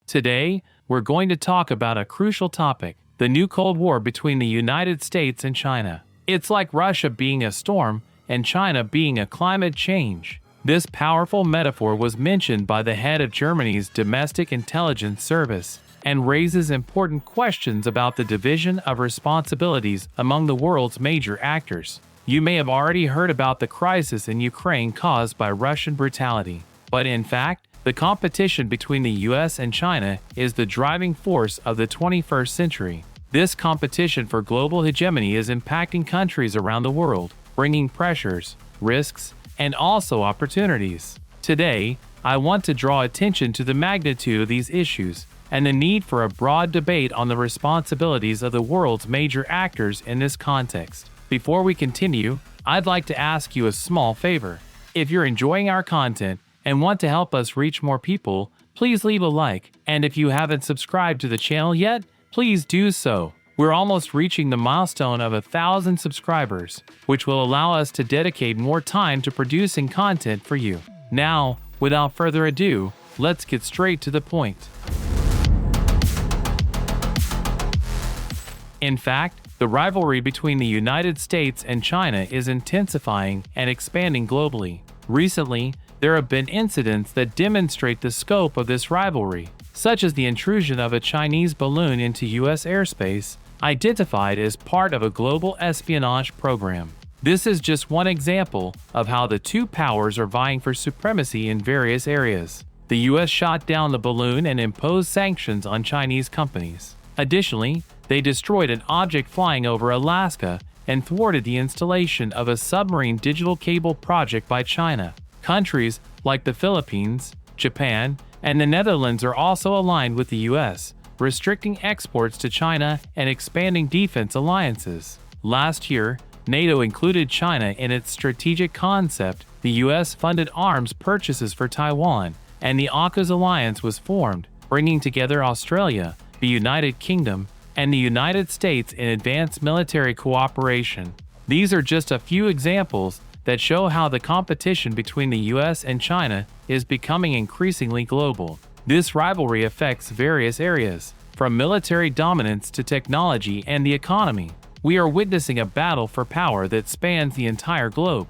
Today, we're going to talk about a crucial topic, the new Cold War between the United States and China. It's like Russia being a storm and China being a climate change. This powerful metaphor was mentioned by the head of Germany's domestic intelligence service and raises important questions about the division of responsibilities among the world's major actors. You may have already heard about the crisis in Ukraine caused by Russian brutality, but in fact, the competition between the US and China is the driving force of the 21st century. This competition for global hegemony is impacting countries around the world, bringing pressures, risks, and also opportunities. Today, I want to draw attention to the magnitude of these issues and the need for a broad debate on the responsibilities of the world's major actors in this context. Before we continue, I'd like to ask you a small favor. If you're enjoying our content and want to help us reach more people, please leave a like, and if you haven't subscribed to the channel yet, please do so. We're almost reaching the milestone of 1,000 subscribers, which will allow us to dedicate more time to producing content for you. Now, without further ado, let's get straight to the point. In fact, the rivalry between the United States and China is intensifying and expanding globally. Recently, there have been incidents that demonstrate the scope of this rivalry, such as the intrusion of a Chinese balloon into U.S. airspace, identified as part of a global espionage program. This is just one example of how the two powers are vying for supremacy in various areas. The U.S. shot down the balloon and imposed sanctions on Chinese companies. Additionally, they destroyed an object flying over Alaska and thwarted the installation of a submarine digital cable project by China. Countries like the Philippines, Japan, and the Netherlands are also aligned with the U.S., restricting exports to China and expanding defense alliances. Last year, NATO included China in its strategic concept. The U.S. funded arms purchases for Taiwan, and the AUKUS alliance was formed, bringing together Australia, the United Kingdom, and the United States in advanced military cooperation. These are just a few examples that show how the competition between the US and China is becoming increasingly global. This rivalry affects various areas, from military dominance to technology and the economy. We are witnessing a battle for power that spans the entire globe.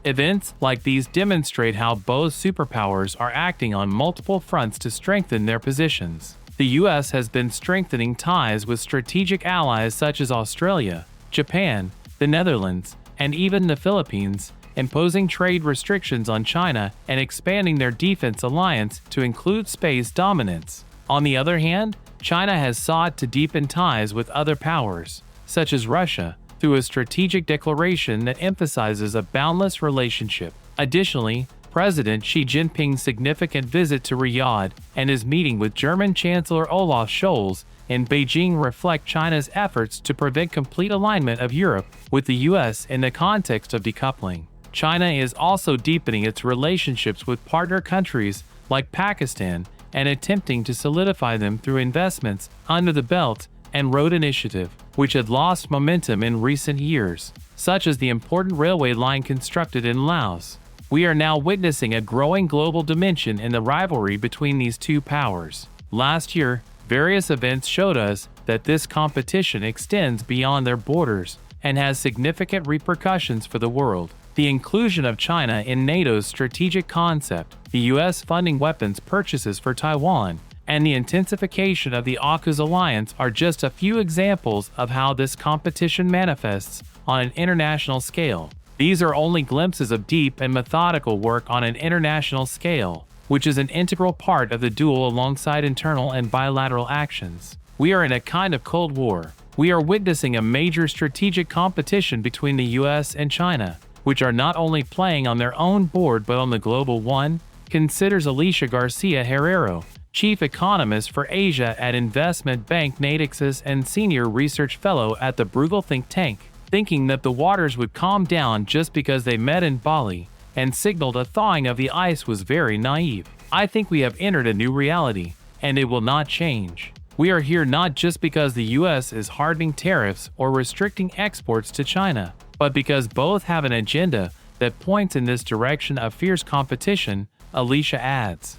Events like these demonstrate how both superpowers are acting on multiple fronts to strengthen their positions. The U.S. has been strengthening ties with strategic allies such as Australia, Japan, the Netherlands, and even the Philippines, imposing trade restrictions on China and expanding their defense alliance to include space dominance. On the other hand, China has sought to deepen ties with other powers, such as Russia, through a strategic declaration that emphasizes a boundless relationship. Additionally, President Xi Jinping's significant visit to Riyadh and his meeting with German Chancellor Olaf Scholz in Beijing reflect China's efforts to prevent complete alignment of Europe with the US in the context of decoupling. China is also deepening its relationships with partner countries like Pakistan and attempting to solidify them through investments under the Belt and Road Initiative, which had lost momentum in recent years, such as the important railway line constructed in Laos. We are now witnessing a growing global dimension in the rivalry between these two powers. Last year, various events showed us that this competition extends beyond their borders and has significant repercussions for the world. The inclusion of China in NATO's strategic concept, the U.S. funding weapons purchases for Taiwan, and the intensification of the AUKUS alliance are just a few examples of how this competition manifests on an international scale. These are only glimpses of deep and methodical work on an international scale, which is an integral part of the duel alongside internal and bilateral actions. We are in a kind of Cold War. We are witnessing a major strategic competition between the US and China, which are not only playing on their own board but on the global one, considers Alicia Garcia Herrero, Chief Economist for Asia at investment bank Natixis and Senior Research Fellow at the Bruegel think tank. Thinking that the waters would calm down just because they met in Bali and signaled a thawing of the ice was very naive. I think we have entered a new reality, and it will not change. We are here not just because the US is hardening tariffs or restricting exports to China, but because both have an agenda that points in this direction of fierce competition Alicia adds.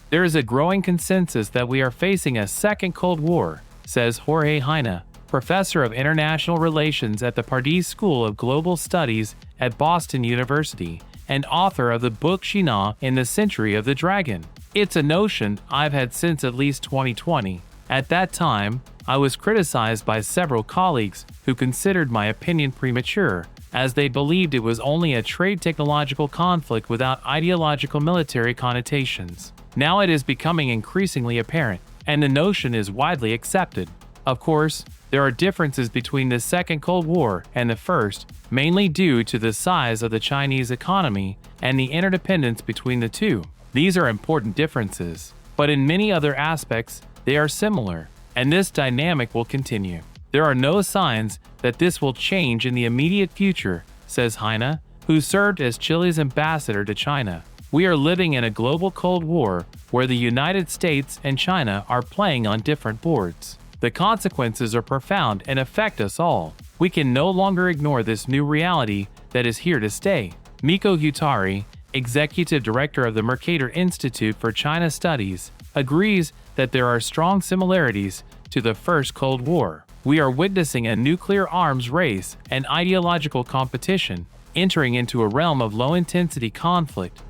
There is a growing consensus that we are facing a second Cold War, says Jorge Heine, professor of international relations at the Pardee School of Global Studies at Boston University and author of the book China in the Century of the Dragon. It's a notion I've had since at least 2020. At that time, I was criticized by several colleagues who considered my opinion premature, as they believed it was only a trade technological conflict without ideological military connotations. Now it is becoming increasingly apparent, and the notion is widely accepted. Of course, there are differences between the Second Cold War and the First, mainly due to the size of the Chinese economy and the interdependence between the two. These are important differences, but in many other aspects, they are similar, and this dynamic will continue. There are no signs that this will change in the immediate future, says Heine, who served as Chile's ambassador to China. We are living in a global Cold War where the United States and China are playing on different boards. The consequences are profound and affect us all. We can no longer ignore this new reality that is here to stay. Miko Hutari, executive director of the Mercator Institute for China Studies, agrees that there are strong similarities to the First Cold War. We are witnessing a nuclear arms race and ideological competition, entering into a realm of low-intensity conflict.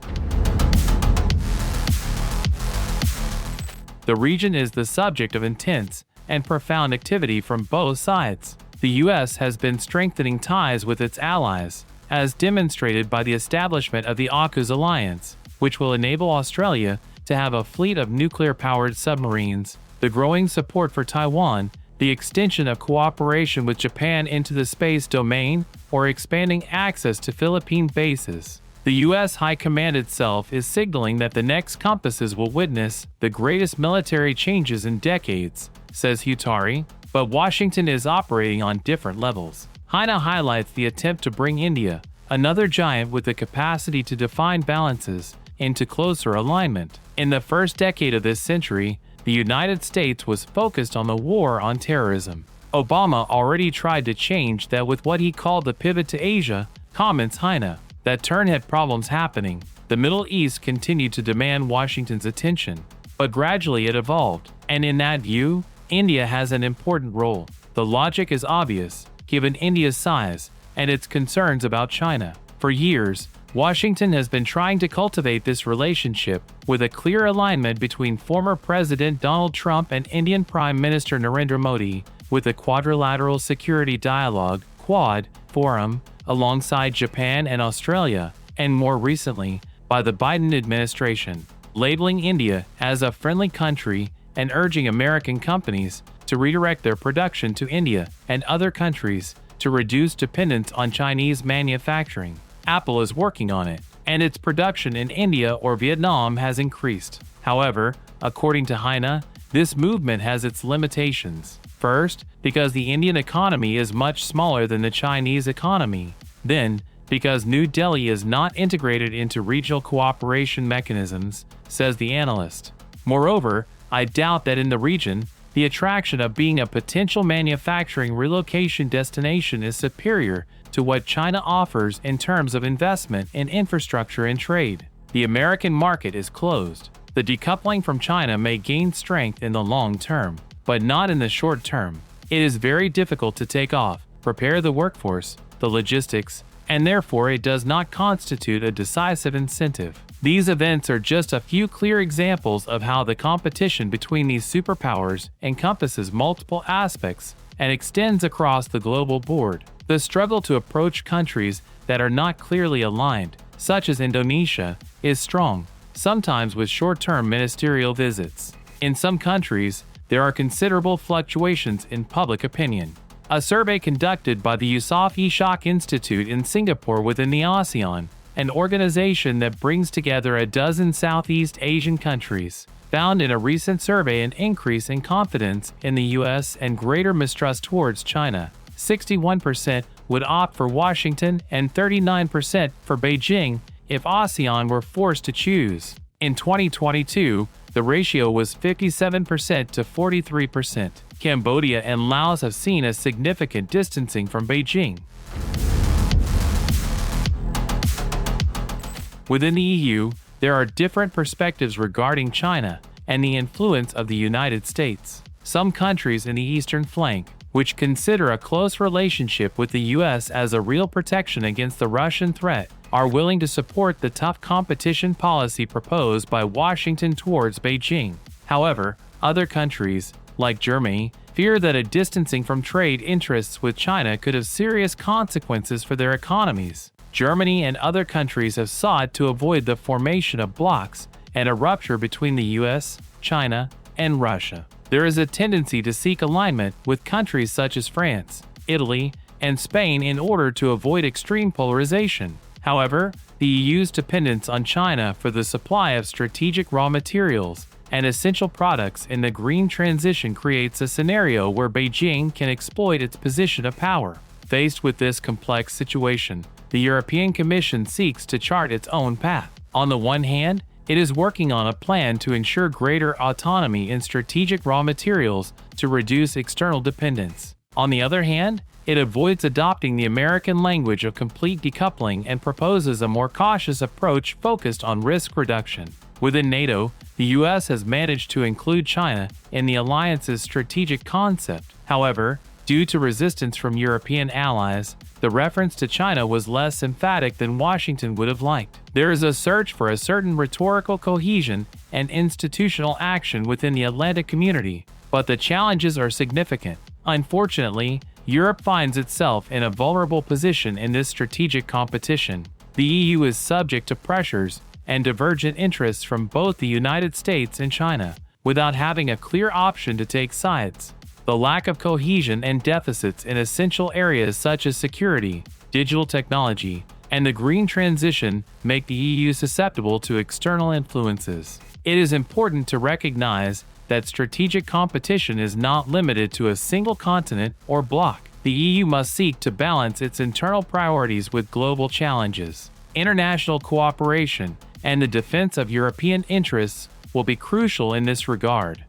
The region is the subject of intense and profound activity from both sides. The U.S. has been strengthening ties with its allies, as demonstrated by the establishment of the AUKUS alliance, which will enable Australia to have a fleet of nuclear-powered submarines, the growing support for Taiwan, the extension of cooperation with Japan into the space domain, or expanding access to Philippine bases. The U.S. High Command itself is signaling that the next compasses will witness the greatest military changes in decades, says Hutari, but Washington is operating on different levels. Heine highlights the attempt to bring India, another giant with the capacity to define balances, into closer alignment. In the first decade of this century, the United States was focused on the war on terrorism. Obama already tried to change that with what he called the pivot to Asia, comments Heine. That turn had problems happening. The Middle East continued to demand Washington's attention, but gradually it evolved, and in that view, India has an important role. The logic is obvious, given India's size and its concerns about China. For years, Washington has been trying to cultivate this relationship with a clear alignment between former President Donald Trump and Indian Prime Minister Narendra Modi, with the Quadrilateral Security Dialogue (Quad) Forum, alongside Japan and Australia, and more recently, by the Biden administration, labeling India as a friendly country and urging American companies to redirect their production to India and other countries to reduce dependence on Chinese manufacturing. Apple is working on it, and its production in India or Vietnam has increased. However, according to Heine, this movement has its limitations. First, because the Indian economy is much smaller than the Chinese economy. Then, because New Delhi is not integrated into regional cooperation mechanisms, says the analyst. Moreover, I doubt that in the region, the attraction of being a potential manufacturing relocation destination is superior to what China offers in terms of investment in infrastructure and trade. The American market is closed. The decoupling from China may gain strength in the long term, but not in the short term. It is very difficult to take off, prepare the workforce, the logistics, and therefore it does not constitute a decisive incentive. These events are just a few clear examples of how the competition between these superpowers encompasses multiple aspects and extends across the global board. The struggle to approach countries that are not clearly aligned, such as Indonesia, is strong, sometimes with short-term ministerial visits. In some countries, there are considerable fluctuations in public opinion. A survey conducted by the Yusof Ishak Institute in Singapore within the ASEAN, an organization that brings together a dozen Southeast Asian countries, found in a recent survey an increase in confidence in the U.S. and greater mistrust towards China. 61% would opt for Washington and 39% for Beijing if ASEAN were forced to choose. In 2022, the ratio was 57% to 43%. Cambodia and Laos have seen a significant distancing from Beijing. Within the EU, there are different perspectives regarding China and the influence of the United States. Some countries in the eastern flank, which consider a close relationship with the US as a real protection against the Russian threat, are willing to support the tough competition policy proposed by Washington towards Beijing. However, other countries, like Germany, fear that a distancing from trade interests with China could have serious consequences for their economies. Germany and other countries have sought to avoid the formation of blocs and a rupture between the US, China, and Russia. There is a tendency to seek alignment with countries such as France, Italy, and Spain in order to avoid extreme polarization. However, the EU's dependence on China for the supply of strategic raw materials and essential products in the green transition creates a scenario where Beijing can exploit its position of power. Faced with this complex situation, the European Commission seeks to chart its own path. On the one hand, it is working on a plan to ensure greater autonomy in strategic raw materials to reduce external dependence. On the other hand, it avoids adopting the American language of complete decoupling and proposes a more cautious approach focused on risk reduction. Within NATO, the US has managed to include China in the alliance's strategic concept. However, due to resistance from European allies, the reference to China was less emphatic than Washington would have liked. There is a search for a certain rhetorical cohesion and institutional action within the Atlantic community, but the challenges are significant. Unfortunately, Europe finds itself in a vulnerable position in this strategic competition. The EU is subject to pressures and divergent interests from both the United States and China, without having a clear option to take sides. The lack of cohesion and deficits in essential areas such as security, digital technology, and the green transition make the EU susceptible to external influences. It is important to recognize that strategic competition is not limited to a single continent or bloc. The EU must seek to balance its internal priorities with global challenges. International cooperation and the defense of European interests will be crucial in this regard.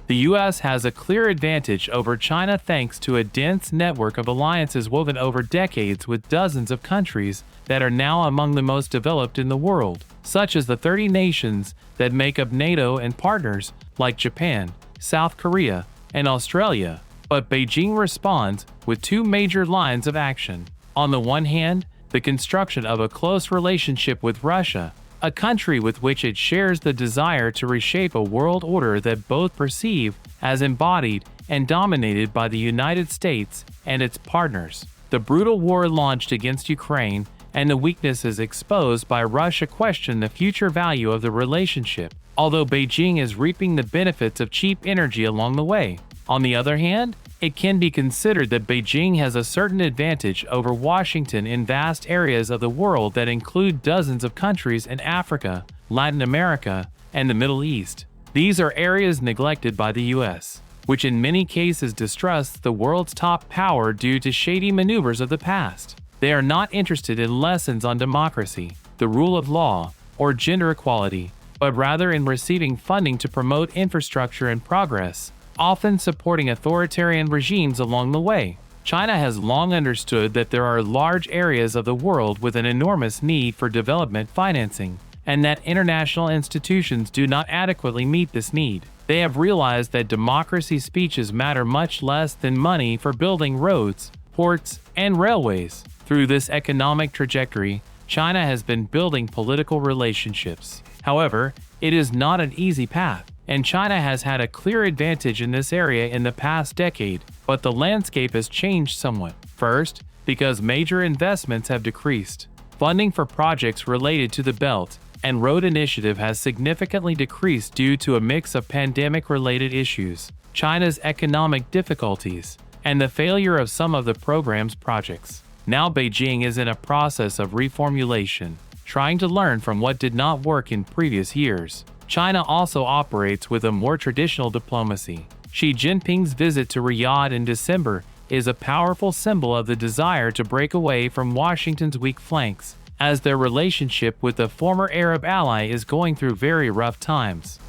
The US has a clear advantage over China thanks to a dense network of alliances woven over decades with dozens of countries that are now among the most developed in the world, such as the 30 nations that make up NATO and partners like Japan, South Korea, and Australia. But Beijing responds with two major lines of action. On the one hand, the construction of a close relationship with Russia, a country with which it shares the desire to reshape a world order that both perceive as embodied and dominated by the United States and its partners. The brutal war launched against Ukraine and the weaknesses exposed by Russia question the future value of the relationship, although Beijing is reaping the benefits of cheap energy along the way. On the other hand, it can be considered that Beijing has a certain advantage over Washington in vast areas of the world that include dozens of countries in Africa, Latin America, and the Middle East. These are areas neglected by the US, which in many cases distrusts the world's top power due to shady maneuvers of the past. They are not interested in lessons on democracy, the rule of law, or gender equality, but rather in receiving funding to promote infrastructure and progress, often supporting authoritarian regimes along the way. China has long understood that there are large areas of the world with an enormous need for development financing, and that international institutions do not adequately meet this need. They have realized that democracy speeches matter much less than money for building roads, ports, and railways. Through this economic trajectory, China has been building political relationships. However, it is not an easy path, and China has had a clear advantage in this area in the past decade, but the landscape has changed somewhat. First, because major investments have decreased. Funding for projects related to the Belt and Road Initiative has significantly decreased due to a mix of pandemic-related issues, China's economic difficulties, and the failure of some of the program's projects. Now Beijing is in a process of reformulation, trying to learn from what did not work in previous years. China also operates with a more traditional diplomacy. Xi Jinping's visit to Riyadh in December is a powerful symbol of the desire to break away from Washington's weak flanks, as their relationship with the former Arab ally is going through very rough times.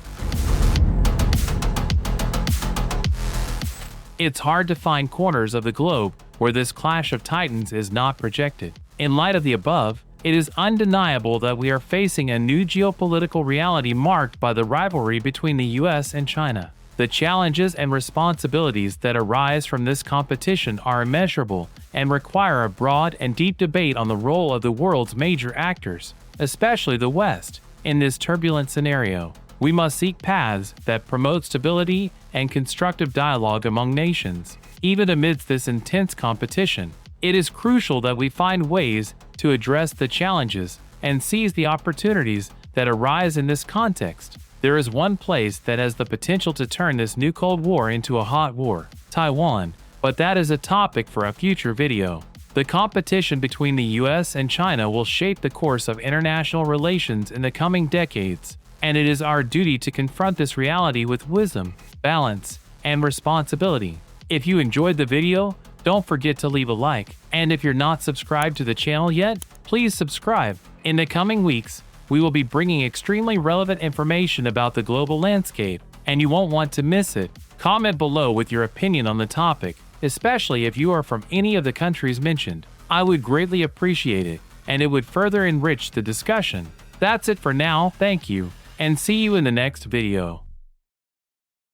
It's hard to find corners of the globe where this clash of titans is not projected. In light of the above, it is undeniable that we are facing a new geopolitical reality marked by the rivalry between the US and China. The challenges and responsibilities that arise from this competition are immeasurable and require a broad and deep debate on the role of the world's major actors, especially the West. In this turbulent scenario, we must seek paths that promote stability and constructive dialogue among nations. Even amidst this intense competition, it is crucial that we find ways to address the challenges and seize the opportunities that arise in this context. There is one place that has the potential to turn this new Cold War into a hot war: Taiwan, but that is a topic for a future video. The competition between the US and China will shape the course of international relations in the coming decades, and it is our duty to confront this reality with wisdom, balance, and responsibility. If you enjoyed the video, don't forget to leave a like, and if you're not subscribed to the channel yet, please subscribe. In the coming weeks, we will be bringing extremely relevant information about the global landscape, and you won't want to miss it. Comment below with your opinion on the topic, especially if you are from any of the countries mentioned. I would greatly appreciate it, and it would further enrich the discussion. That's it for now, thank you, and see you in the next video.